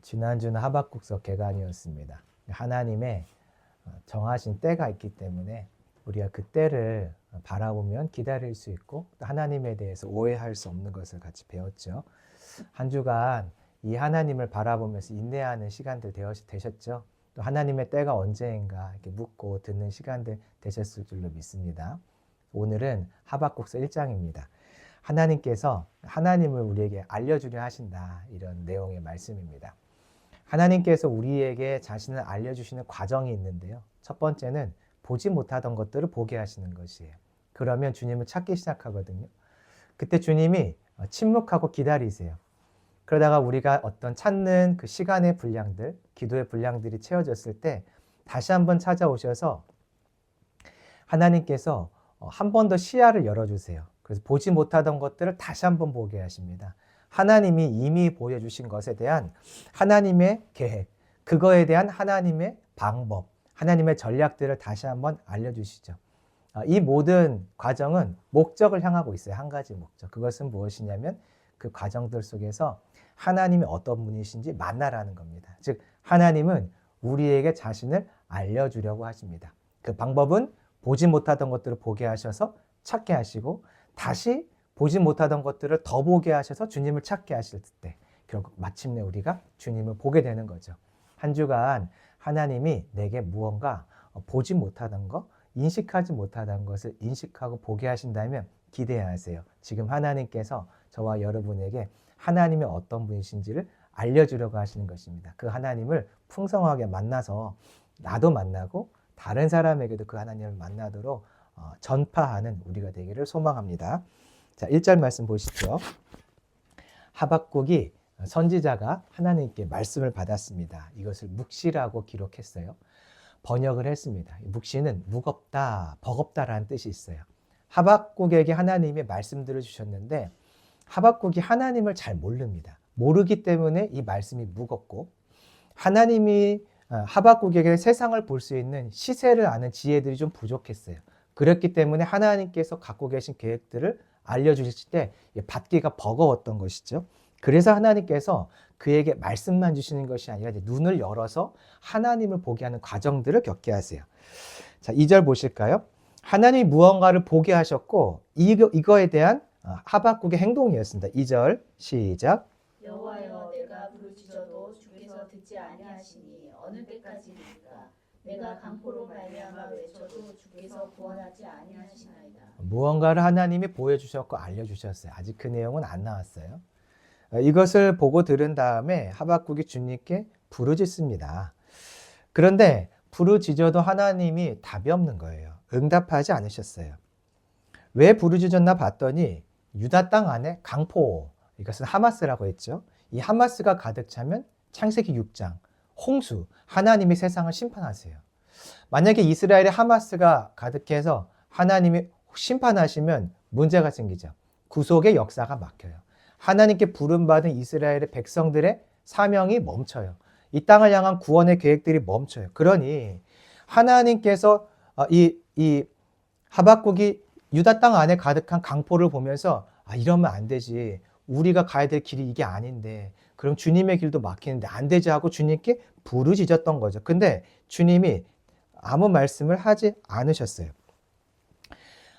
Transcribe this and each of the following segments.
지난주는 하박국서 개간이었습니다. 하나님의 정하신 때가 있기 때문에 우리가 그 때를 바라보면 기다릴 수 있고 또 하나님에 대해서 오해할 수 없는 것을 같이 배웠죠. 한 주간 이 하나님을 바라보면서 인내하는 시간들 되셨죠? 또 하나님의 때가 언제인가 이렇게 묻고 듣는 시간들 되셨을 줄로 믿습니다. 오늘은 하박국서 1장입니다. 하나님께서 하나님을 우리에게 알려주려 하신다, 이런 내용의 말씀입니다. 하나님께서 우리에게 자신을 알려주시는 과정이 있는데요. 첫 번째는 보지 못하던 것들을 보게 하시는 것이에요. 그러면 주님을 찾기 시작하거든요. 그때 주님이 침묵하고 기다리세요. 그러다가 우리가 어떤 찾는 그 시간의 분량들, 기도의 분량들이 채워졌을 때 다시 한번 찾아오셔서 하나님께서 한 번 더 시야를 열어주세요. 그래서 보지 못하던 것들을 다시 한번 보게 하십니다. 하나님이 이미 보여주신 것에 대한 하나님의 계획, 그거에 대한 하나님의 방법, 하나님의 전략들을 다시 한번 알려주시죠. 이 모든 과정은 목적을 향하고 있어요. 한 가지 목적. 그것은 무엇이냐면 그 과정들 속에서 하나님이 어떤 분이신지 만나라는 겁니다. 즉 하나님은 우리에게 자신을 알려주려고 하십니다. 그 방법은 보지 못하던 것들을 보게 하셔서 찾게 하시고 다시 보지 못하던 것들을 더 보게 하셔서 주님을 찾게 하실 때 결국 마침내 우리가 주님을 보게 되는 거죠. 한 주간 하나님이 내게 무언가 보지 못하던 것, 인식하지 못하던 것을 인식하고 보게 하신다면 기대하세요. 지금 하나님께서 저와 여러분에게 하나님이 어떤 분이신지를 알려주려고 하시는 것입니다. 그 하나님을 풍성하게 만나서 나도 만나고 다른 사람에게도 그 하나님을 만나도록 전파하는 우리가 되기를 소망합니다. 자, 1절 말씀 보시죠. 하박국이 선지자가 하나님께 말씀을 받았습니다. 이것을 묵시라고 기록했어요. 번역을 했습니다. 묵시는 무겁다, 버겁다라는 뜻이 있어요. 하박국에게 하나님이 말씀들을 주셨는데 하박국이 하나님을 잘 모릅니다. 모르기 때문에 이 말씀이 무겁고 하나님이 하박국에게 세상을 볼 수 있는 시세를 아는 지혜들이 좀 부족했어요. 그렇기 때문에 하나님께서 갖고 계신 계획들을 알려주실 때 받기가 버거웠던 것이죠. 그래서 하나님께서 그에게 말씀만 주시는 것이 아니라 눈을 열어서 하나님을 보게 하는 과정들을 겪게 하세요. 자, 2절 보실까요? 하나님이 무언가를 보게 하셨고 이거에 대한 하박국의 행동이었습니다. 2절 시작. 여호와여, 내가 부르짖어도 주께서 듣지 아니하시니 어느 때까지입니까? 내가 강포로 말미암아 외쳐도 주께서 구원하지 아니하시나이다. 무언가를 하나님이 보여주셨고 알려주셨어요. 아직 그 내용은 안 나왔어요. 이것을 보고 들은 다음에 하박국이 주님께 부르짖습니다. 그런데 부르짖어도 하나님이 답이 없는 거예요. 응답하지 않으셨어요. 왜 부르짖었나 봤더니 유다 땅 안에 강포, 이것은 하마스라고 했죠. 이 하마스가 가득 차면 창세기 6장 홍수, 하나님이 세상을 심판하세요. 만약에 이스라엘의 하마스가 가득해서 하나님이 심판하시면 문제가 생기죠. 구속의 역사가 막혀요. 하나님께 부름받은 이스라엘의 백성들의 사명이 멈춰요. 이 땅을 향한 구원의 계획들이 멈춰요. 그러니 하나님께서 이 하박국이 유다 땅 안에 가득한 강포를 보면서 이러면 안 되지. 우리가 가야 될 길이 이게 아닌데 그럼 주님의 길도 막히는데 안 되지 하고 주님께 부르짖었던 거죠. 근데 주님이 아무 말씀을 하지 않으셨어요.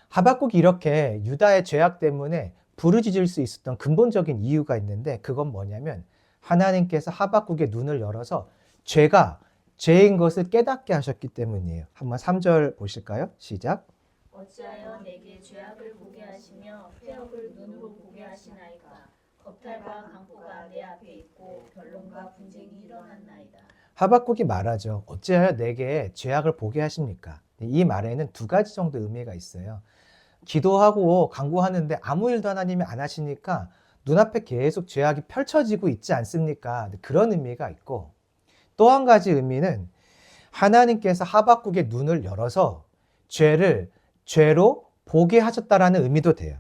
하박국이 이렇게 유다의 죄악 때문에 부르짖을 수 있었던 근본적인 이유가 있는데 그건 뭐냐면 하나님께서 하박국의 눈을 열어서 죄가 죄인 것을 깨닫게 하셨기 때문이에요. 한번 3절 보실까요? 시작. 어찌하여 내게 죄악을 보게 하시며 폐역을 눈으로 보게 하시나이까? 겁탈과 강포가 내 앞에 있고 변론과 분쟁이 일어났나이다. 하박국이 말하죠. 어찌하여 내게 죄악을 보게 하십니까? 이 말에는 두 가지 정도 의미가 있어요. 기도하고 간구하는데 아무 일도 하나님이 안 하시니까 눈앞에 계속 죄악이 펼쳐지고 있지 않습니까? 그런 의미가 있고 또 한 가지 의미는 하나님께서 하박국의 눈을 열어서 죄를 죄로 보게 하셨다라는 의미도 돼요.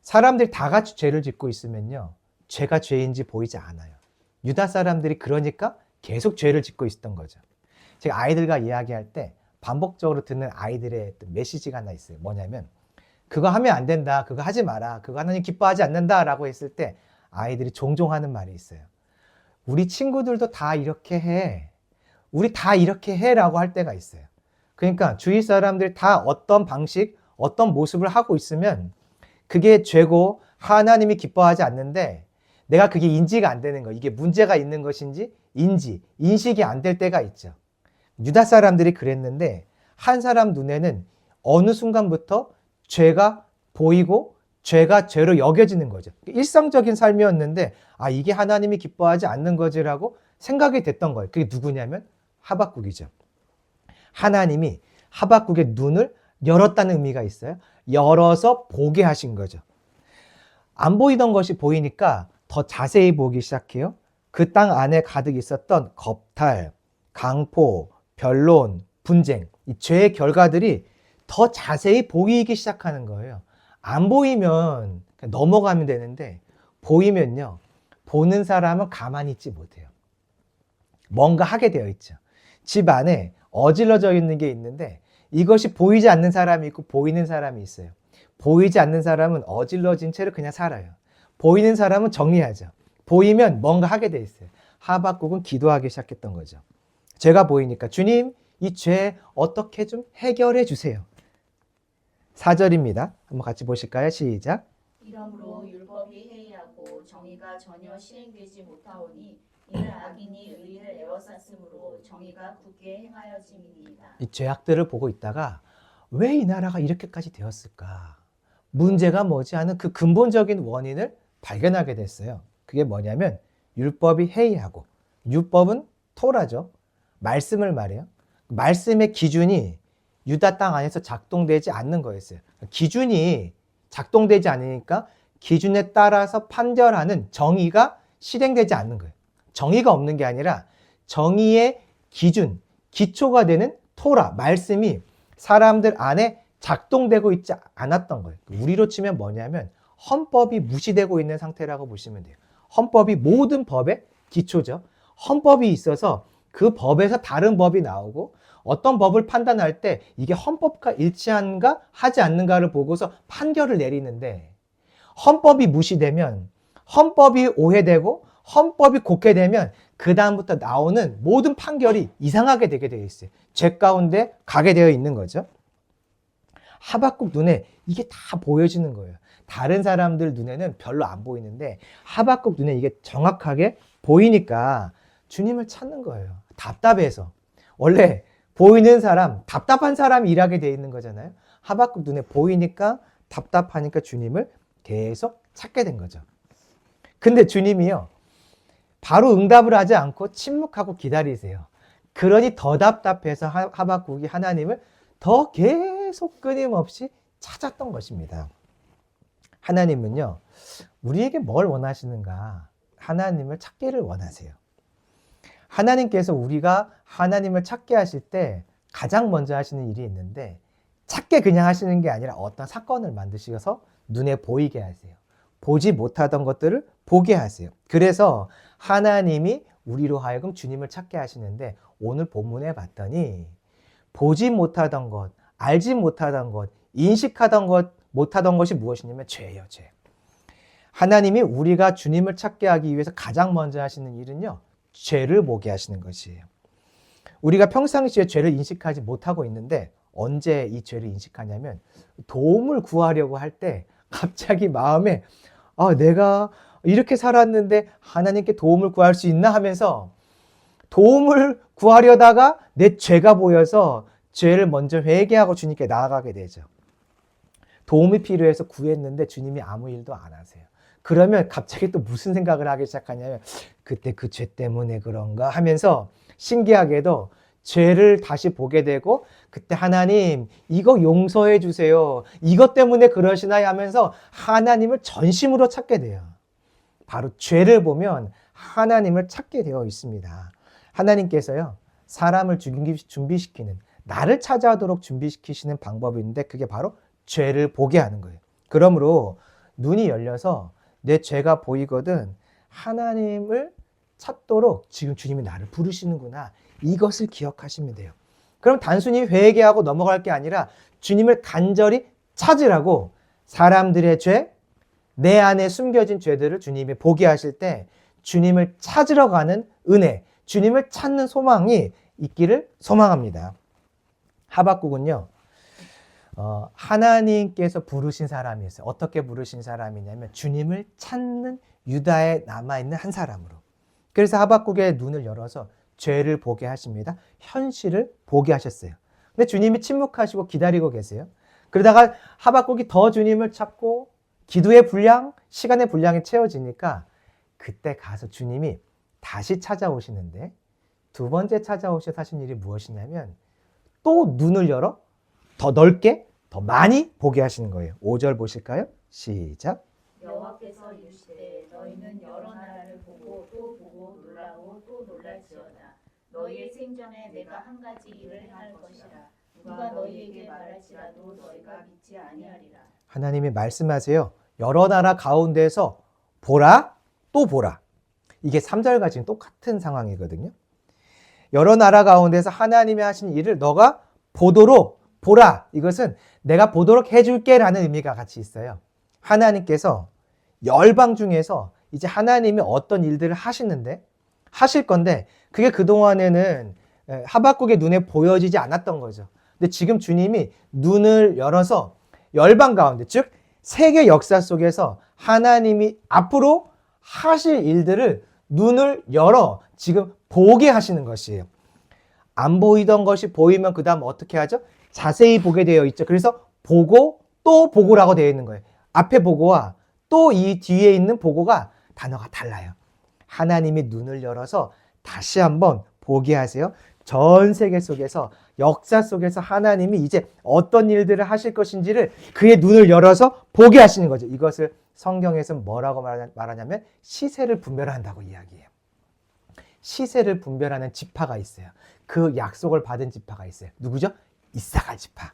사람들이 다 같이 죄를 짓고 있으면요, 죄가 죄인지 보이지 않아요. 유다 사람들이 그러니까 계속 죄를 짓고 있었던 거죠. 제가 아이들과 이야기할 때 반복적으로 듣는 아이들의 메시지가 하나 있어요. 뭐냐면 그거 하면 안 된다, 그거 하지 마라, 그거 하나님 기뻐하지 않는다 라고 했을 때 아이들이 종종 하는 말이 있어요. 우리 친구들도 다 이렇게 해. 우리 다 이렇게 해라고 할 때가 있어요. 그러니까 주위 사람들이 다 어떤 방식, 어떤 모습을 하고 있으면 그게 죄고 하나님이 기뻐하지 않는데 내가 그게 인지가 안 되는 거, 이게 문제가 있는 것인지 인식이 안 될 때가 있죠. 유다 사람들이 그랬는데 한 사람 눈에는 어느 순간부터 죄가 보이고 죄가 죄로 여겨지는 거죠. 일상적인 삶이었는데 이게 하나님이 기뻐하지 않는 거지라고 생각이 됐던 거예요. 그게 누구냐면 하박국이죠. 하나님이 하박국의 눈을 열었다는 의미가 있어요. 열어서 보게 하신 거죠. 안 보이던 것이 보이니까 더 자세히 보기 시작해요. 그 땅 안에 가득 있었던 겁탈, 강포, 변론, 분쟁, 이 죄의 결과들이 더 자세히 보이기 시작하는 거예요. 안 보이면 그냥 넘어가면 되는데 보이면요, 보는 사람은 가만히 있지 못해요. 뭔가 하게 되어 있죠. 집 안에 어질러져 있는 게 있는데 이것이 보이지 않는 사람이 있고 보이는 사람이 있어요. 보이지 않는 사람은 어질러진 채로 그냥 살아요. 보이는 사람은 정리하죠. 보이면 뭔가 하게 돼 있어요. 하박국은 기도하기 시작했던 거죠. 죄가 보이니까 주님, 이 죄 어떻게 좀 해결해 주세요. 4절입니다. 한번 같이 보실까요? 시작. 이러므로 율법이 해이하고 정의가 전혀 실행되지 못하오니 이는 악인이 의를 에워쌌으므로 정의가 굳게 행하여짐이니이다. 이 죄악들을 보고 있다가 왜 이 나라가 이렇게까지 되었을까? 문제가 뭐지 하는 그 근본적인 원인을 발견하게 됐어요. 그게 뭐냐면 율법이 해이하고, 율법은 토라죠. 말씀을 말해요. 말씀의 기준이 유다 땅 안에서 작동되지 않는 거였어요. 기준이 작동되지 않으니까 기준에 따라서 판결하는 정의가 실행되지 않는 거예요. 정의가 없는 게 아니라 정의의 기준, 기초가 되는 토라, 말씀이 사람들 안에 작동되고 있지 않았던 거예요. 우리로 치면 뭐냐면 헌법이 무시되고 있는 상태라고 보시면 돼요. 헌법이 모든 법의 기초죠. 헌법이 있어서 그 법에서 다른 법이 나오고 어떤 법을 판단할 때 이게 헌법과 일치한가 하지 않는가를 보고서 판결을 내리는데, 헌법이 무시되면, 헌법이 오해되고 헌법이 곡해되면 그 다음부터 나오는 모든 판결이 이상하게 되게 되어 있어요. 죄 가운데 가게 되어 있는 거죠. 하박국 눈에 이게 다 보여지는 거예요. 다른 사람들 눈에는 별로 안 보이는데 하박국 눈에 이게 정확하게 보이니까 주님을 찾는 거예요. 답답해서. 원래 보이는 사람, 답답한 사람이 일하게 돼 있는 거잖아요. 하박국 눈에 보이니까 답답하니까 주님을 계속 찾게 된 거죠. 근데 주님이요, 바로 응답을 하지 않고 침묵하고 기다리세요. 그러니 더 답답해서 하박국이 하나님을 더 계속 끊임없이 찾았던 것입니다. 하나님은요, 우리에게 뭘 원하시는가? 하나님을 찾기를 원하세요. 하나님께서 우리가 하나님을 찾게 하실 때 가장 먼저 하시는 일이 있는데, 찾게 그냥 하시는 게 아니라 어떤 사건을 만드셔서 눈에 보이게 하세요. 보지 못하던 것들을 보게 하세요. 그래서 하나님이 우리로 하여금 주님을 찾게 하시는데, 오늘 본문에 봤더니 보지 못하던 것, 알지 못하던 것, 인식하던 것, 못하던 것이 무엇이냐면 죄예요, 죄. 하나님이 우리가 주님을 찾게 하기 위해서 가장 먼저 하시는 일은요, 죄를 보게 하시는 것이에요. 우리가 평상시에 죄를 인식하지 못하고 있는데 언제 이 죄를 인식하냐면 도움을 구하려고 할 때 갑자기 마음에 내가 이렇게 살았는데 하나님께 도움을 구할 수 있나 하면서 도움을 구하려다가 내 죄가 보여서 죄를 먼저 회개하고 주님께 나아가게 되죠. 도움이 필요해서 구했는데 주님이 아무 일도 안 하세요. 그러면 갑자기 또 무슨 생각을 하기 시작하냐면 그때 그 죄 때문에 그런가 하면서 신기하게도 죄를 다시 보게 되고 그때 하나님 이거 용서해 주세요. 이것 때문에 그러시나요 하면서 하나님을 전심으로 찾게 돼요. 바로 죄를 보면 하나님을 찾게 되어 있습니다. 하나님께서요, 사람을 준비시키는, 나를 찾아오도록 준비시키시는 방법이 있는데 그게 바로 죄를 보게 하는 거예요. 그러므로 눈이 열려서 내 죄가 보이거든 하나님을 찾도록 지금 주님이 나를 부르시는구나, 이것을 기억하시면 돼요. 그럼 단순히 회개하고 넘어갈 게 아니라 주님을 간절히 찾으라고 사람들의 죄, 내 안에 숨겨진 죄들을 주님이 보게 하실 때 주님을 찾으러 가는 은혜, 주님을 찾는 소망이 있기를 소망합니다. 하박국은요, 하나님께서 부르신 사람이 있어요. 어떻게 부르신 사람이냐면 주님을 찾는 유다에 남아있는 한 사람으로. 그래서 하박국의 눈을 열어서 죄를 보게 하십니다. 현실을 보게 하셨어요. 근데 주님이 침묵하시고 기다리고 계세요. 그러다가 하박국이 더 주님을 찾고 기도의 분량, 시간의 분량이 채워지니까 그때 가서 주님이 다시 찾아오시는데 두 번째 찾아오셔서 하신 일이 무엇이냐면 또 눈을 열어 더 넓게, 더 많이 보게 하시는 거예요. 5절 보실까요? 시작. 여호와께서 이르시되 너희는 여러 나라를 보고 또 보고 놀라고 또 놀랄지어다. 너희의 생전에 내가 한 가지 일을 할 것이라. 누가 너희에게 말할지라도 너희가 믿지 아니하리라. 하나님이 말씀하세요. 여러 나라 가운데서 보라, 또 보라. 이게 3절과 지금 똑같은 상황이거든요. 여러 나라 가운데서 하나님이 하신 일을 너가 보도록 보라. 이것은 내가 보도록 해줄게 라는 의미가 같이 있어요. 하나님께서 열방 중에서 이제 하나님이 어떤 일들을 하실 건데 그게 그동안에는 하박국의 눈에 보여지지 않았던 거죠. 근데 지금 주님이 눈을 열어서 열방 가운데, 즉 세계 역사 속에서 하나님이 앞으로 하실 일들을 눈을 열어 지금 보게 하시는 것이에요. 안 보이던 것이 보이면 그 다음 어떻게 하죠? 자세히 보게 되어 있죠. 그래서 보고 또 보고라고 되어 있는 거예요. 앞에 보고와 또 이 뒤에 있는 보고가 단어가 달라요. 하나님이 눈을 열어서 다시 한번 보게 하세요. 전 세계 속에서 역사 속에서 하나님이 이제 어떤 일들을 하실 것인지를 그의 눈을 열어서 보게 하시는 거죠. 이것을 성경에서 뭐라고 말하냐면 시세를 분별한다고 이야기해요. 시세를 분별하는 지파가 있어요. 그 약속을 받은 지파가 있어요. 누구죠? 이사갈 지파.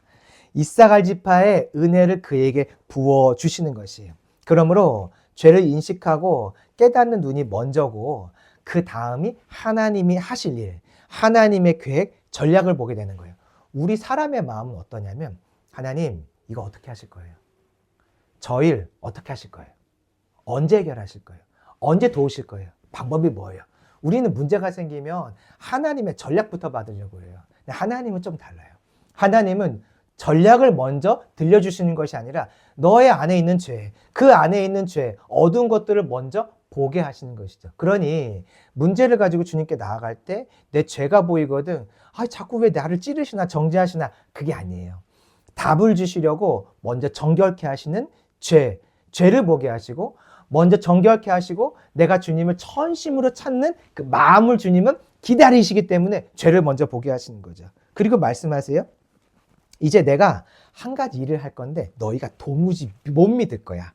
이사갈 지파의 은혜를 그에게 부어주시는 것이에요. 그러므로 죄를 인식하고 깨닫는 눈이 먼저고 그 다음이 하나님이 하실 일, 하나님의 계획, 전략을 보게 되는 거예요. 우리 사람의 마음은 어떠냐면 하나님 이거 어떻게 하실 거예요? 저 일 어떻게 하실 거예요? 언제 해결하실 거예요? 언제 도우실 거예요? 방법이 뭐예요? 우리는 문제가 생기면 하나님의 전략부터 받으려고 해요. 근데 하나님은 좀 달라요. 하나님은 전략을 먼저 들려주시는 것이 아니라 너의 안에 있는 죄, 그 안에 있는 죄, 어두운 것들을 먼저 보게 하시는 것이죠. 그러니 문제를 가지고 주님께 나아갈 때 내 죄가 보이거든. 자꾸 왜 나를 찌르시나 정죄하시나. 그게 아니에요. 답을 주시려고 먼저 정결케 하시는 죄를 보게 하시고 먼저 정결케 하시고 내가 주님을 천심으로 찾는 그 마음을 주님은 기다리시기 때문에 죄를 먼저 보게 하시는 거죠. 그리고 말씀하세요. 이제 내가 한 가지 일을 할 건데 너희가 도무지 못 믿을 거야.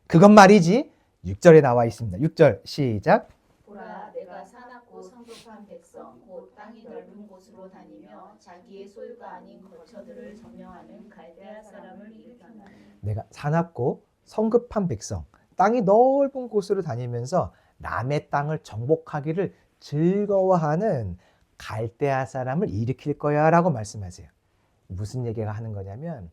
그것 말이지. 6절에 나와 있습니다. 6절 시작. 보라 내가 사납고 성급한 백성 곧 땅이 넓은 곳으로 다니며 자기의 소유가 아닌 거처들을 점령하는 갈대아 사람을 일으켰나니. 내가 사납고 성급한 백성, 땅이 넓은 곳으로 다니면서 남의 땅을 정복하기를 즐거워하는 갈대아 사람을 일으킬 거야 라고 말씀하세요. 무슨 얘기가 하는 거냐면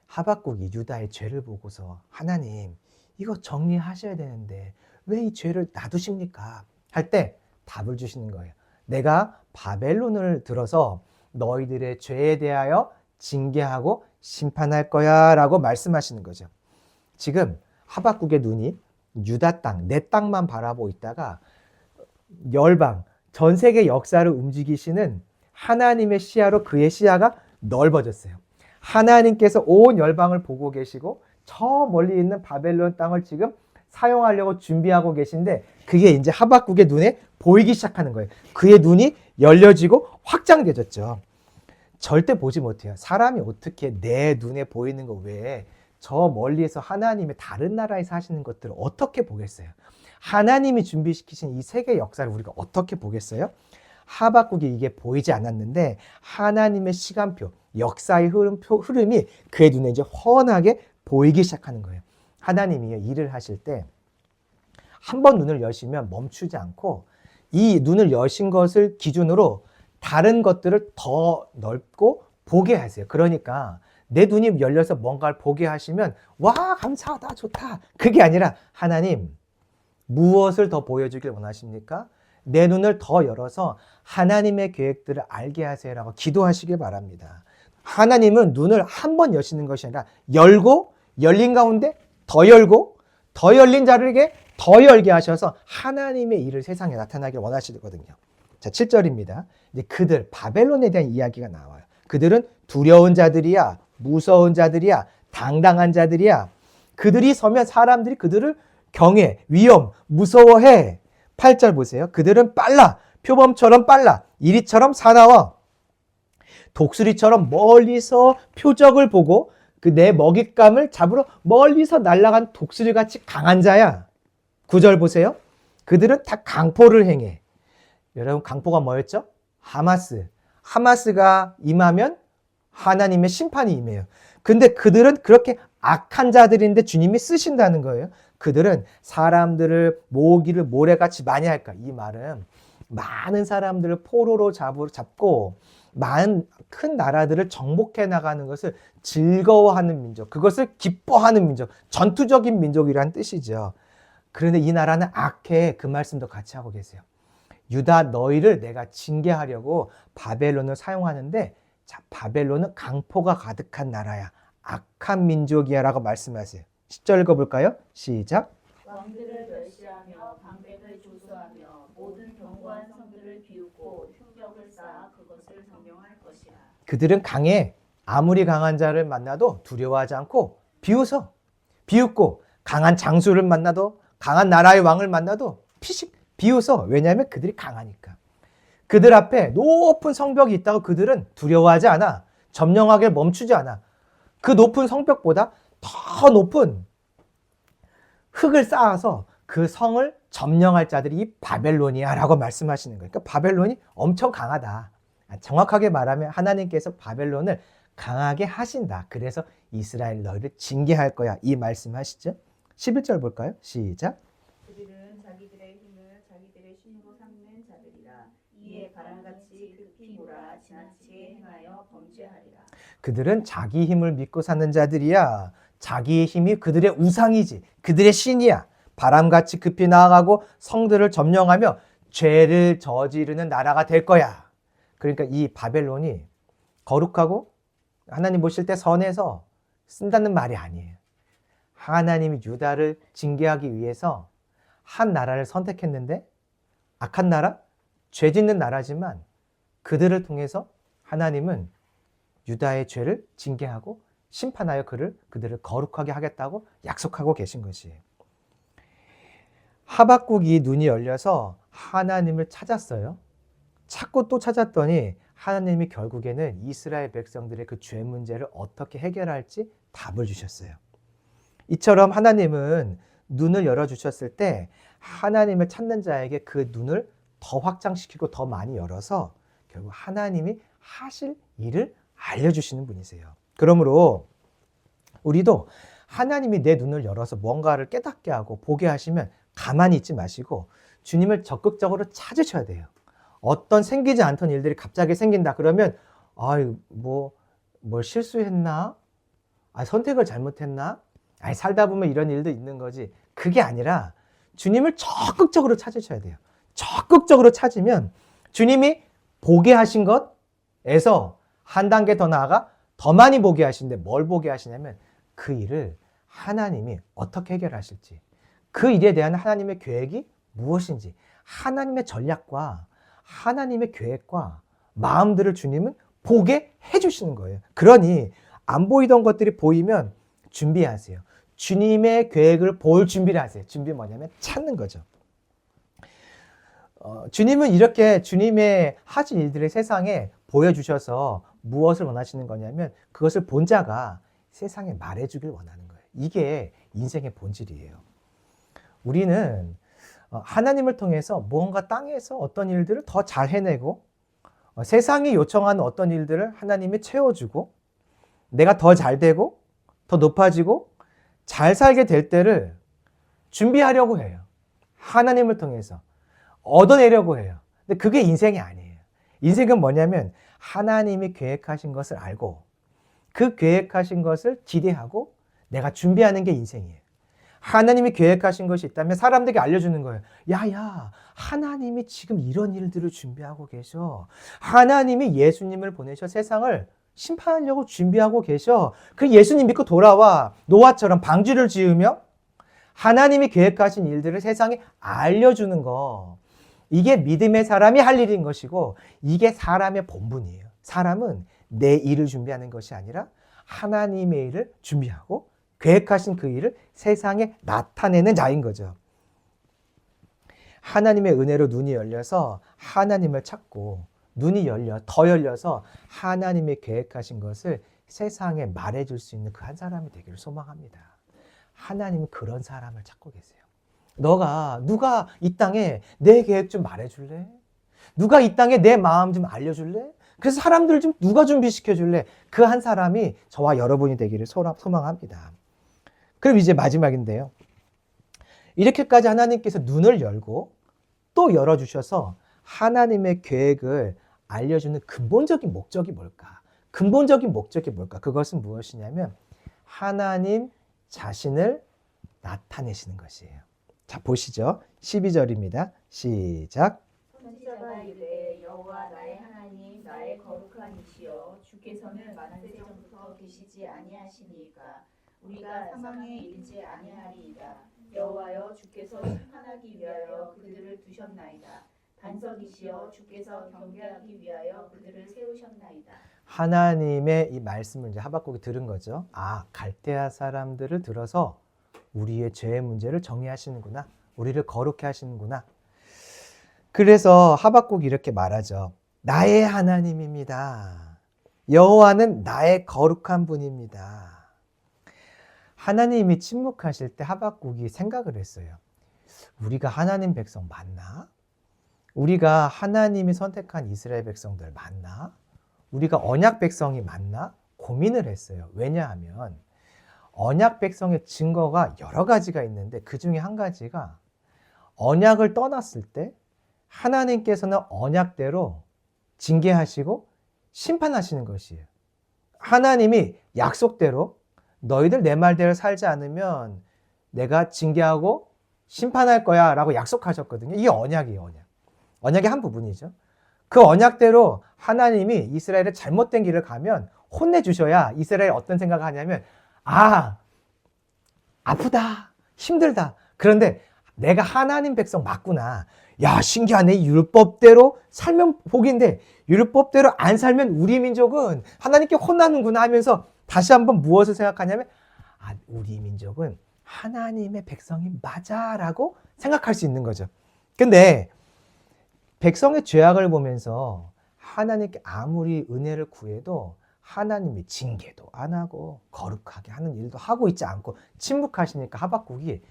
하박국이 유다의 죄를 보고서 하나님 이거 정리하셔야 되는데 왜 이 죄를 놔두십니까? 할 때 답을 주시는 거예요. 내가 바벨론을 들어서 너희들의 죄에 대하여 징계하고 심판할 거야 라고 말씀하시는 거죠. 지금 하박국의 눈이 유다 땅, 내 땅만 바라보고 있다가 열방, 전 세계 역사를 움직이시는 하나님의 시야로 그의 시야가 넓어졌어요. 하나님께서 온 열방을 보고 계시고 저 멀리 있는 바벨론 땅을 지금 사용하려고 준비하고 계신데 그게 이제 하박국의 눈에 보이기 시작하는 거예요. 그의 눈이 열려지고 확장되졌죠. 절대 보지 못해요. 사람이 어떻게 내 눈에 보이는 거 외에 저 멀리에서 하나님의 다른 나라에서 하시는 것들을 어떻게 보겠어요? 하나님이 준비시키신 이 세계 역사를 우리가 어떻게 보겠어요? 하박국이 이게 보이지 않았는데 하나님의 시간표, 역사의 흐름이 그의 눈에 이제 훤하게 보이기 시작하는 거예요. 하나님이 일을 하실 때 한 번 눈을 여시면 멈추지 않고 이 눈을 여신 것을 기준으로 다른 것들을 더 넓고 보게 하세요. 그러니까 내 눈이 열려서 뭔가를 보게 하시면 와 감사하다 좋다. 그게 아니라 하나님 무엇을 더 보여주길 원하십니까? 내 눈을 더 열어서 하나님의 계획들을 알게 하세요라고 기도하시길 바랍니다. 하나님은 눈을 한 번 여시는 것이 아니라 열고 열린 가운데 더 열고 더 열린 자들에게 더 열게 하셔서 하나님의 일을 세상에 나타나길 원하시거든요. 자, 7절입니다. 이제 그들, 바벨론에 대한 이야기가 나와요. 그들은 두려운 자들이야, 무서운 자들이야, 당당한 자들이야. 그들이 서면 사람들이 그들을 경외, 위험, 무서워해. 8절 보세요. 그들은 빨라, 표범처럼 빨라, 이리처럼 사나워. 독수리처럼 멀리서 표적을 보고 그 내 먹잇감을 잡으러 멀리서 날아간 독수리같이 강한 자야. 9절 보세요. 그들은 다 강포를 행해. 여러분, 강포가 뭐였죠? 하마스. 하마스가 임하면 하나님의 심판이 임해요. 근데 그들은 그렇게 악한 자들인데 주님이 쓰신다는 거예요. 그들은 사람들을 모으기를 모래같이 많이 할까? 이 말은 많은 사람들을 포로로 잡고 많은 큰 나라들을 정복해 나가는 것을 즐거워하는 민족, 그것을 기뻐하는 민족, 전투적인 민족이라는 뜻이죠. 그런데 이 나라는 악해. 그 말씀도 같이 하고 계세요. 유다 너희를 내가 징계하려고 바벨론을 사용하는데, 자, 바벨론은 강포가 가득한 나라야. 악한 민족이야 라고 말씀하세요. 10절 읽어볼까요? 시작. 왕들을 멸시하며 방백을 조소하며 모든 견고한 성들을 비웃고 흉벽을 쌓아 그것을 점령할 것이라. 그들은 강해. 아무리 강한 자를 만나도 두려워하지 않고 비웃고 강한 장수를 만나도 강한 나라의 왕을 만나도 피식 비웃어. 왜냐하면 그들이 강하니까. 그들 앞에 높은 성벽이 있다고 그들은 두려워하지 않아. 점령하게 멈추지 않아. 그 높은 성벽보다 더 높은 흙을 쌓아서 그 성을 점령할 자들이 이 바벨론이야 라고 말씀하시는 거예요. 그러니까 바벨론이 엄청 강하다. 정확하게 말하면 하나님께서 바벨론을 강하게 하신다. 그래서 이스라엘 너희를 징계할 거야. 이 말씀하시죠. 11절 볼까요? 시작. 그들은 자기들의 힘을 자기들의 신으로 삼는 자들이라. 이에 바람같이 급히 몰아 지나치게 행하여 범죄하리라. 그들은 자기 힘을 믿고 사는 자들이야. 자기의 힘이 그들의 우상이지. 그들의 신이야. 바람같이 급히 나아가고 성들을 점령하며 죄를 저지르는 나라가 될 거야. 그러니까 이 바벨론이 거룩하고 하나님 보실 때 선해서 쓴다는 말이 아니에요. 하나님이 유다를 징계하기 위해서 한 나라를 선택했는데, 악한 나라, 죄 짓는 나라지만 그들을 통해서 하나님은 유다의 죄를 징계하고 심판하여 그들을 거룩하게 하겠다고 약속하고 계신 것이에요. 하박국이 눈이 열려서 하나님을 찾았어요. 찾고 또 찾았더니 하나님이 결국에는 이스라엘 백성들의 그 죄 문제를 어떻게 해결할지 답을 주셨어요. 이처럼 하나님은 눈을 열어주셨을 때 하나님을 찾는 자에게 그 눈을 더 확장시키고 더 많이 열어서 결국 하나님이 하실 일을 알려주시는 분이세요. 그러므로 우리도 하나님이 내 눈을 열어서 뭔가를 깨닫게 하고 보게 하시면 가만히 있지 마시고 주님을 적극적으로 찾으셔야 돼요. 어떤 생기지 않던 일들이 갑자기 생긴다 그러면 뭘 실수했나? 선택을 잘못했나? 살다 보면 이런 일도 있는 거지. 그게 아니라 주님을 적극적으로 찾으셔야 돼요. 적극적으로 찾으면 주님이 보게 하신 것에서 한 단계 더 나아가 더 많이 보게 하시는데, 뭘 보게 하시냐면 그 일을 하나님이 어떻게 해결하실지, 그 일에 대한 하나님의 계획이 무엇인지, 하나님의 전략과 하나님의 계획과 마음들을 주님은 보게 해주시는 거예요. 그러니 안 보이던 것들이 보이면 준비하세요. 주님의 계획을 볼 준비를 하세요. 준비 뭐냐면 찾는 거죠. 주님은 이렇게 주님의 하신 일들을 세상에 보여주셔서 무엇을 원하시는 거냐면 그것을 본 자가 세상에 말해주길 원하는 거예요. 이게 인생의 본질이에요. 우리는 하나님을 통해서 무언가 땅에서 어떤 일들을 더 잘 해내고 세상이 요청하는 어떤 일들을 하나님이 채워주고 내가 더 잘 되고 더 높아지고 잘 살게 될 때를 준비하려고 해요. 하나님을 통해서 얻어내려고 해요. 근데 그게 인생이 아니에요. 인생은 뭐냐면 하나님이 계획하신 것을 알고 그 계획하신 것을 기대하고 내가 준비하는 게 인생이에요. 하나님이 계획하신 것이 있다면 사람들에게 알려주는 거예요. 야야, 하나님이 지금 이런 일들을 준비하고 계셔. 하나님이 예수님을 보내셔 세상을 심판하려고 준비하고 계셔. 그 예수님 믿고 돌아와. 노아처럼 방주를 지으며 하나님이 계획하신 일들을 세상에 알려주는 거. 이게 믿음의 사람이 할 일인 것이고 이게 사람의 본분이에요. 사람은 내 일을 준비하는 것이 아니라 하나님의 일을 준비하고 계획하신 그 일을 세상에 나타내는 자인 거죠. 하나님의 은혜로 눈이 열려서 하나님을 찾고 눈이 더 열려서 하나님의 계획하신 것을 세상에 말해줄 수 있는 그 한 사람이 되기를 소망합니다. 하나님은 그런 사람을 찾고 계세요. 누가 이 땅에 내 계획 좀 말해줄래? 누가 이 땅에 내 마음 좀 알려줄래? 그래서 사람들 좀 누가 준비시켜줄래? 그 한 사람이 저와 여러분이 되기를 소망합니다. 그럼 이제 마지막인데요. 이렇게까지 하나님께서 눈을 열고 또 열어주셔서 하나님의 계획을 알려주는 근본적인 목적이 뭘까? 근본적인 목적이 뭘까? 그것은 무엇이냐면 하나님 자신을 나타내시는 것이에요. 자, 보시죠. 12절입니다. 시작. 선지자가 이르되 여호와 나의 하나님 나의 거룩한 이시여 주께서는 만세전부터 계시지 아니하시니까 우리가 사망에 이르지 아니하리이다. 여호와여 주께서 심판하기 위하여 그들을 두셨나이다. 반석이시여 주께서 경배하기 위하여 그들을 세우셨나이다. 하나님의 이 말씀을 이제 하박국이 들은 거죠. 아, 갈대아 사람들을 들어서 우리의 죄의 문제를 정리하시는구나. 우리를 거룩해 하시는구나. 그래서 하박국이 이렇게 말하죠. 나의 하나님입니다. 여호와는 나의 거룩한 분입니다. 하나님이 침묵하실 때 하박국이 생각을 했어요. 우리가 하나님 백성 맞나? 우리가 하나님이 선택한 이스라엘 백성들 맞나? 우리가 언약 백성이 맞나? 고민을 했어요. 왜냐하면 언약 백성의 증거가 여러 가지가 있는데 그 중에 한 가지가 언약을 떠났을 때 하나님께서는 언약대로 징계하시고 심판하시는 것이에요. 하나님이 약속대로 너희들 내 말대로 살지 않으면 내가 징계하고 심판할 거야 라고 약속하셨거든요. 이게 언약이에요. 언약의 한 부분이죠. 그 언약대로 하나님이 이스라엘의 잘못된 길을 가면 혼내주셔야 이스라엘이 어떤 생각을 하냐면 아프다, 힘들다. 그런데 내가 하나님 백성 맞구나. 야, 신기하네. 율법대로 살면 복인데 율법대로 안 살면 우리 민족은 하나님께 혼나는구나 하면서 다시 한번 무엇을 생각하냐면 우리 민족은 하나님의 백성이 맞아라고 생각할 수 있는 거죠. 근데 백성의 죄악을 보면서 하나님께 아무리 은혜를 구해도 하나님이 징계도 안 하고 거룩하게 하는 일도 하고 있지 않고 침묵하시니까 하박국이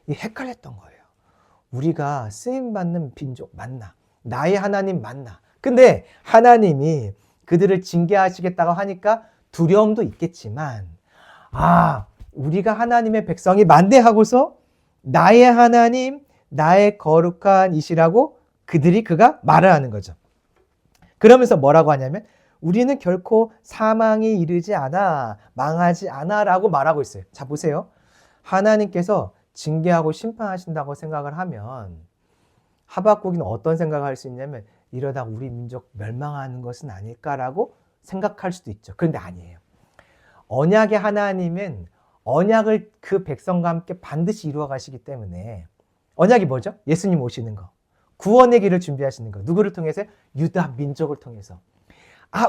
헷갈렸던 거예요. 우리가 쓰임받는 민족 맞나? 나의 하나님 맞나? 근데 하나님이 그들을 징계하시겠다고 하니까 두려움도 있겠지만 우리가 하나님의 백성이 맞네 하고서 나의 하나님, 나의 거룩한 이시라고 그가 말을 하는 거죠. 그러면서 뭐라고 하냐면 우리는 결코 사망에 이르지 않아, 망하지 않아 라고 말하고 있어요. 자, 보세요. 하나님께서 징계하고 심판하신다고 생각을 하면 하박국이는 어떤 생각을 할 수 있냐면 이러다 우리 민족 멸망하는 것은 아닐까라고 생각할 수도 있죠. 그런데 아니에요. 언약의 하나님은 언약을 그 백성과 함께 반드시 이루어 가시기 때문에 언약이 뭐죠? 예수님 오시는 거. 구원의 길을 준비하시는 거. 누구를 통해서? 유다 민족을 통해서.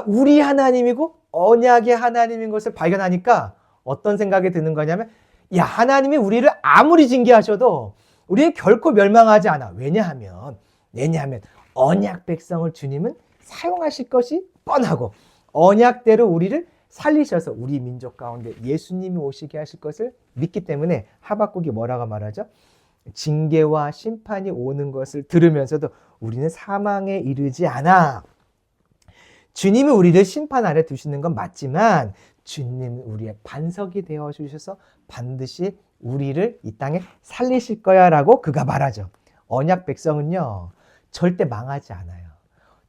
우리 하나님이고 언약의 하나님인 것을 발견하니까 어떤 생각이 드는 거냐면 하나님이 우리를 아무리 징계하셔도 우리는 결코 멸망하지 않아. 왜냐하면 언약 백성을 주님은 사용하실 것이 뻔하고 언약대로 우리를 살리셔서 우리 민족 가운데 예수님이 오시게 하실 것을 믿기 때문에 하박국이 뭐라고 말하죠? 징계와 심판이 오는 것을 들으면서도 우리는 사망에 이르지 않아. 주님이 우리를 심판 아래 두시는 건 맞지만 주님은 우리의 반석이 되어 주셔서 반드시 우리를 이 땅에 살리실 거야 라고 그가 말하죠. 언약 백성은요 절대 망하지 않아요.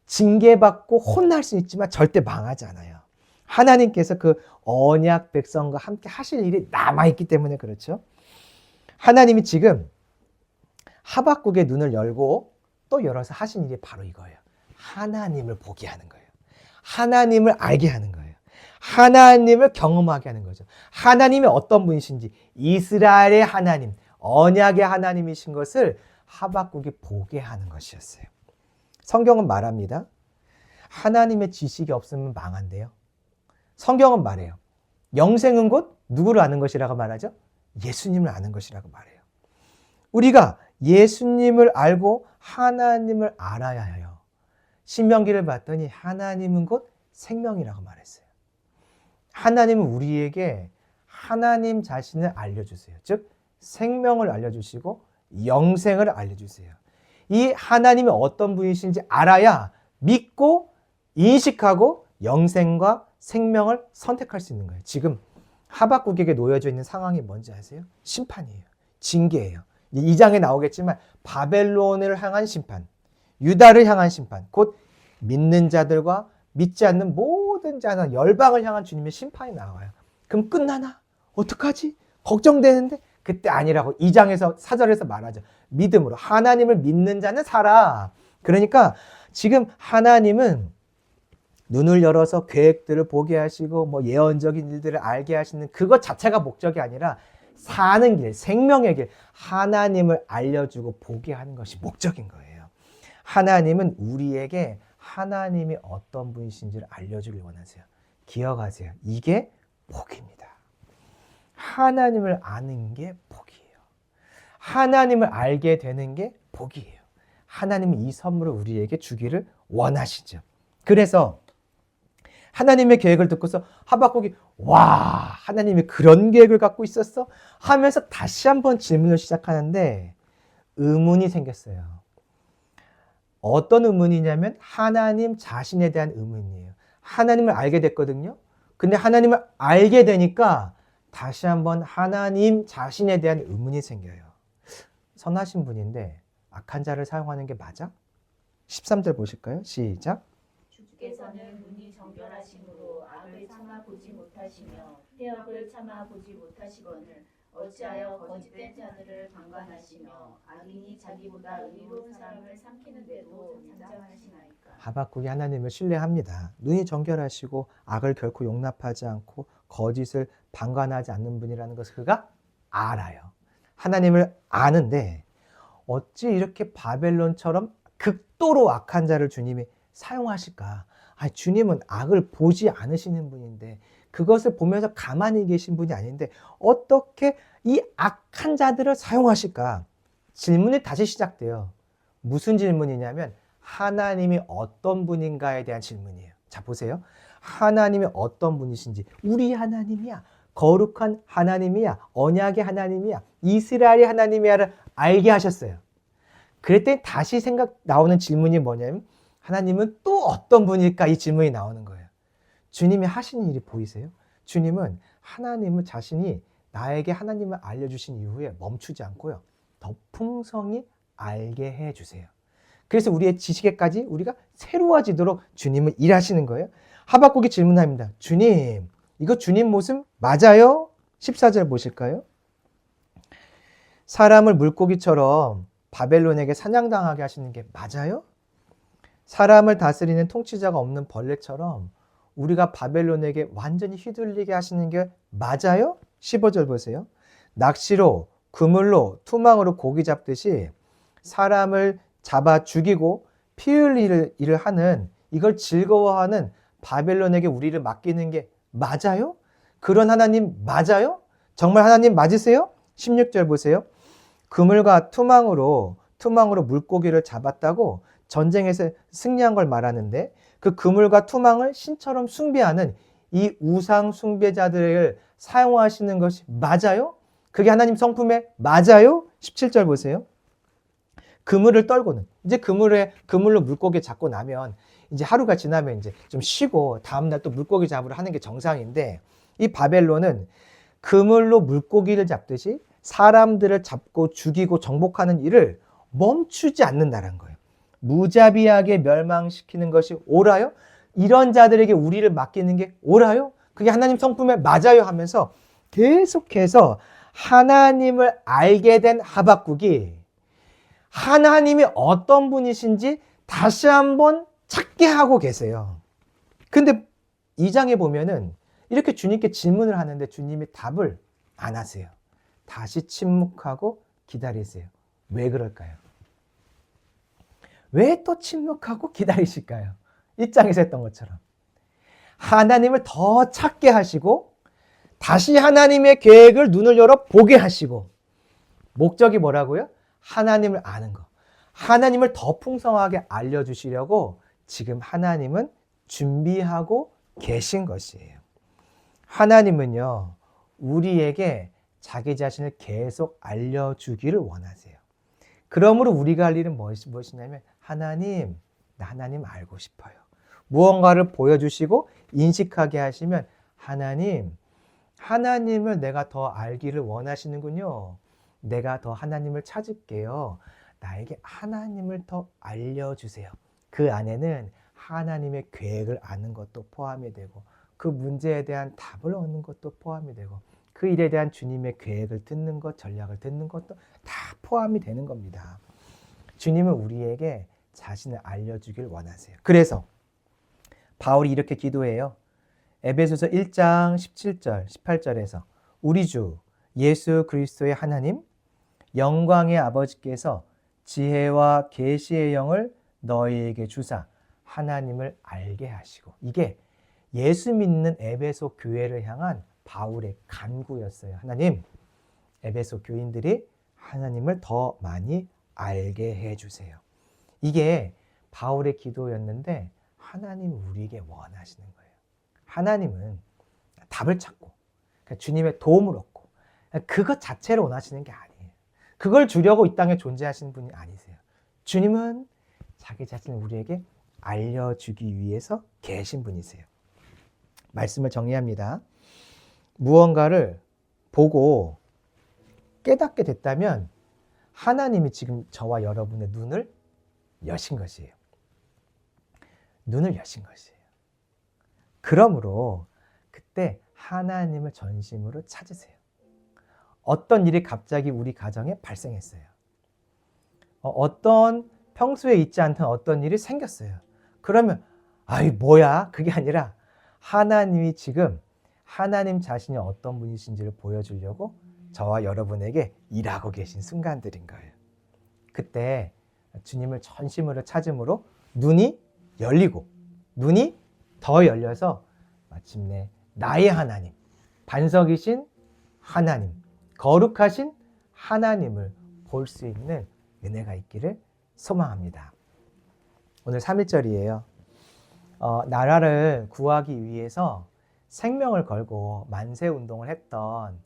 징계받고 혼날 수 있지만 절대 망하지 않아요. 하나님께서 그 언약 백성과 함께 하실 일이 남아있기 때문에 그렇죠. 하나님이 지금 하박국의 눈을 열고 또 열어서 하신 일이 바로 이거예요. 하나님을 보게 하는 거예요. 하나님을 알게 하는 거예요. 하나님을 경험하게 하는 거죠. 하나님이 어떤 분이신지, 이스라엘의 하나님, 언약의 하나님이신 것을 하박국이 보게 하는 것이었어요. 성경은 말합니다. 하나님의 지식이 없으면 망한대요. 성경은 말해요. 영생은 곧 누구를 아는 것이라고 말하죠? 예수님을 아는 것이라고 말해요. 우리가 예수님을 알고 하나님을 알아야 해요. 신명기를 봤더니 하나님은 곧 생명이라고 말했어요. 하나님은 우리에게 하나님 자신을 알려주세요. 즉 생명을 알려주시고 영생을 알려주세요. 이 하나님이 어떤 분이신지 알아야 믿고 인식하고 영생과 생명을 선택할 수 있는 거예요. 지금 하박국에게 놓여져 있는 상황이 뭔지 아세요? 심판이에요. 징계예요. 2장에 나오겠지만 바벨론을 향한 심판, 유다를 향한 심판, 곧 믿는 자들과 믿지 않는 모든 자나 열방을 향한 주님의 심판이 나와요. 그럼 끝나나? 어떡하지? 걱정되는데? 그때 아니라고 2장에서 4절에서 말하죠. 믿음으로 하나님을 믿는 자는 살아. 그러니까 지금 하나님은 눈을 열어서 계획들을 보게 하시고 뭐 예언적인 일들을 알게 하시는 그것 자체가 목적이 아니라 사는 길, 생명의 길, 하나님을 알려주고 보게 하는 것이 목적인 거예요. 하나님은 우리에게 하나님이 어떤 분이신지를 알려주길 원하세요. 기억하세요. 이게 복입니다. 하나님을 아는 게 복이에요. 하나님을 알게 되는 게 복이에요. 하나님은 이 선물을 우리에게 주기를 원하시죠. 그래서 하나님의 계획을 듣고서 하박국이 와, 하나님이 그런 계획을 갖고 있었어? 하면서 다시 한번 질문을 시작하는데 의문이 생겼어요. 어떤 의문이냐면 하나님 자신에 대한 의문이에요. 하나님을 알게 됐거든요. 근데 하나님을 알게 되니까 다시 한번 하나님 자신에 대한 의문이 생겨요. 선하신 분인데 악한 자를 사용하는 게 맞아? 13절 보실까요? 시작. 주께서는 눈이 정결하심으로 악을 참아 보지 못하시며 해악을 참아 보지 못하시거늘 어찌하여 거짓된 자들을 방관하시며 악인이 자기보다 의로운 사람을 삼키는데도 잠잠하시나이까. 하박국이 하나님을 신뢰합니다. 눈이 정결하시고 악을 결코 용납하지 않고 거짓을 방관하지 않는 분이라는 것을 그가 알아요. 하나님을 아는데 어찌 이렇게 바벨론처럼 극도로 악한 자를 주님이 사용하실까? 주님은 악을 보지 않으시는 분인데 그것을 보면서 가만히 계신 분이 아닌데 어떻게 이 악한 자들을 사용하실까? 질문이 다시 시작돼요. 무슨 질문이냐면 하나님이 어떤 분인가에 대한 질문이에요. 자, 보세요. 하나님이 어떤 분이신지, 우리 하나님이야, 거룩한 하나님이야, 언약의 하나님이야, 이스라엘의 하나님이야를 알게 하셨어요. 그랬더니 다시 나오는 질문이 뭐냐면 하나님은 또 어떤 분일까? 이 질문이 나오는 거예요. 주님이 하신 일이 보이세요? 주님은 하나님을 자신이 나에게 하나님을 알려주신 이후에 멈추지 않고요. 더 풍성히 알게 해주세요. 그래서 우리의 지식에까지 우리가 새로워지도록 주님은 일하시는 거예요. 하박국이 질문합니다. 주님, 이거 주님 모습 맞아요? 14절 보실까요? 사람을 물고기처럼 바벨론에게 사냥당하게 하시는 게 맞아요? 사람을 다스리는 통치자가 없는 벌레처럼 우리가 바벨론에게 완전히 휘둘리게 하시는 게 맞아요? 15절 보세요. 낚시로, 그물로, 투망으로 고기 잡듯이 사람을 잡아 죽이고 피 흘릴 일을 하는, 이걸 즐거워하는 바벨론에게 우리를 맡기는 게 맞아요? 그런 하나님 맞아요? 정말 하나님 맞으세요? 16절 보세요. 그물과 투망으로 물고기를 잡았다고 전쟁에서 승리한 걸 말하는데 그 그물과 투망을 신처럼 숭배하는 이 우상 숭배자들을 사용하시는 것이 맞아요? 그게 하나님 성품에 맞아요? 17절 보세요. 그물을 떨고는 이제 그물로 물고기 잡고 나면 이제 하루가 지나면 이제 좀 쉬고 다음날 또 물고기 잡으러 하는 게 정상인데 이 바벨론은 그물로 물고기를 잡듯이 사람들을 잡고 죽이고 정복하는 일을 멈추지 않는다는 거예요. 무자비하게 멸망시키는 것이 옳아요? 이런 자들에게 우리를 맡기는 게 옳아요? 그게 하나님 성품에 맞아요? 하면서 계속해서 하나님을 알게 된 하박국이 하나님이 어떤 분이신지 다시 한번 찾게 하고 계세요. 근데 2장에 보면은 이렇게 주님께 질문을 하는데 주님이 답을 안 하세요. 다시 침묵하고 기다리세요. 왜 그럴까요? 왜 또 침묵하고 기다리실까요? 1장에서 했던 것처럼. 하나님을 더 찾게 하시고 다시 하나님의 계획을 눈을 열어 보게 하시고 목적이 뭐라고요? 하나님을 아는 거. 하나님을 더 풍성하게 알려주시려고 지금 하나님은 준비하고 계신 것이에요. 하나님은요, 우리에게 자기 자신을 계속 알려주기를 원하세요. 그러므로 우리가 할 일은 무엇이냐면 하나님, 나 하나님 알고 싶어요. 무언가를 보여주시고 인식하게 하시면 하나님, 하나님을 내가 더 알기를 원하시는군요. 내가 더 하나님을 찾을게요. 나에게 하나님을 더 알려주세요. 그 안에는 하나님의 계획을 아는 것도 포함이 되고 그 문제에 대한 답을 얻는 것도 포함이 되고 그 일에 대한 주님의 계획을 듣는 것, 전략을 듣는 것도 다 포함이 되는 겁니다. 주님은 우리에게 자신을 알려주길 원하세요. 그래서 바울이 이렇게 기도해요. 에베소서 1장 17절, 18절에서 우리 주 예수 그리스도의 하나님, 영광의 아버지께서 지혜와 계시의 영을 너희에게 주사 하나님을 알게 하시고, 이게 예수 믿는 에베소 교회를 향한 바울의 간구였어요. 하나님, 에베소 교인들이 하나님을 더 많이 알게 해주세요. 이게 바울의 기도였는데 하나님 우리에게 원하시는 거예요. 하나님은 답을 찾고 주님의 도움을 얻고 그것 자체를 원하시는 게 아니에요. 그걸 주려고 이 땅에 존재하시는 분이 아니세요. 주님은 자기 자신을 우리에게 알려주기 위해서 계신 분이세요. 말씀을 정리합니다. 무언가를 보고 깨닫게 됐다면 하나님이 지금 저와 여러분의 눈을 여신 것이에요. 눈을 여신 것이에요. 그러므로 그때 하나님을 전심으로 찾으세요. 어떤 일이 갑자기 우리 가정에 발생했어요. 어떤 평소에 있지 않던 어떤 일이 생겼어요. 그러면 아이 뭐야? 그게 아니라 하나님이 지금 하나님 자신이 어떤 분이신지를 보여주려고 저와 여러분에게 일하고 계신 순간들인 거예요. 그때 주님을 전심으로 찾음으로 눈이 열리고 눈이 더 열려서 마침내 나의 하나님, 반석이신 하나님, 거룩하신 하나님을 볼 수 있는 은혜가 있기를 소망합니다. 오늘 3.1절이에요. 나라를 구하기 위해서 생명을 걸고 만세운동을 했던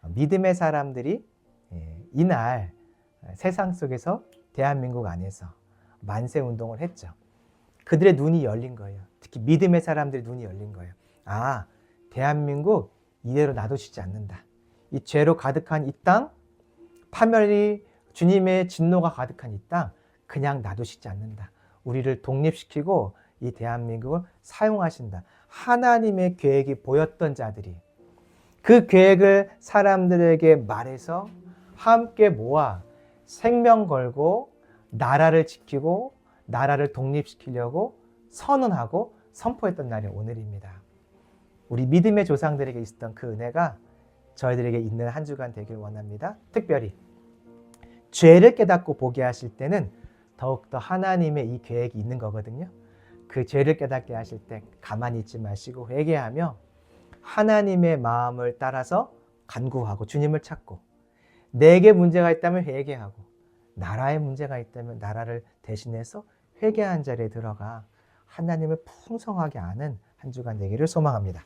믿음의 사람들이 이날 세상 속에서 대한민국 안에서 만세운동을 했죠. 그들의 눈이 열린 거예요. 특히 믿음의 사람들의 눈이 열린 거예요. 아, 대한민국 이대로 놔두시지 않는다. 이 죄로 가득한 이 땅, 파멸이 주님의 진노가 가득한 이 땅 그냥 놔두시지 않는다. 우리를 독립시키고 이 대한민국을 사용하신다. 하나님의 계획이 보였던 자들이 그 계획을 사람들에게 말해서 함께 모아 생명 걸고 나라를 지키고 나라를 독립시키려고 선언하고 선포했던 날이 오늘입니다. 우리 믿음의 조상들에게 있었던 그 은혜가 저희들에게 있는 한 주간 되길 원합니다. 특별히 죄를 깨닫고 보게 하실 때는 더욱더 하나님의 이 계획이 있는 거거든요. 그 죄를 깨닫게 하실 때 가만히 있지 마시고 회개하며 하나님의 마음을 따라서 간구하고 주님을 찾고, 내게 문제가 있다면 회개하고 나라에 문제가 있다면 나라를 대신해서 회개한 자리에 들어가 하나님을 풍성하게 아는 한 주간 되기를 소망합니다.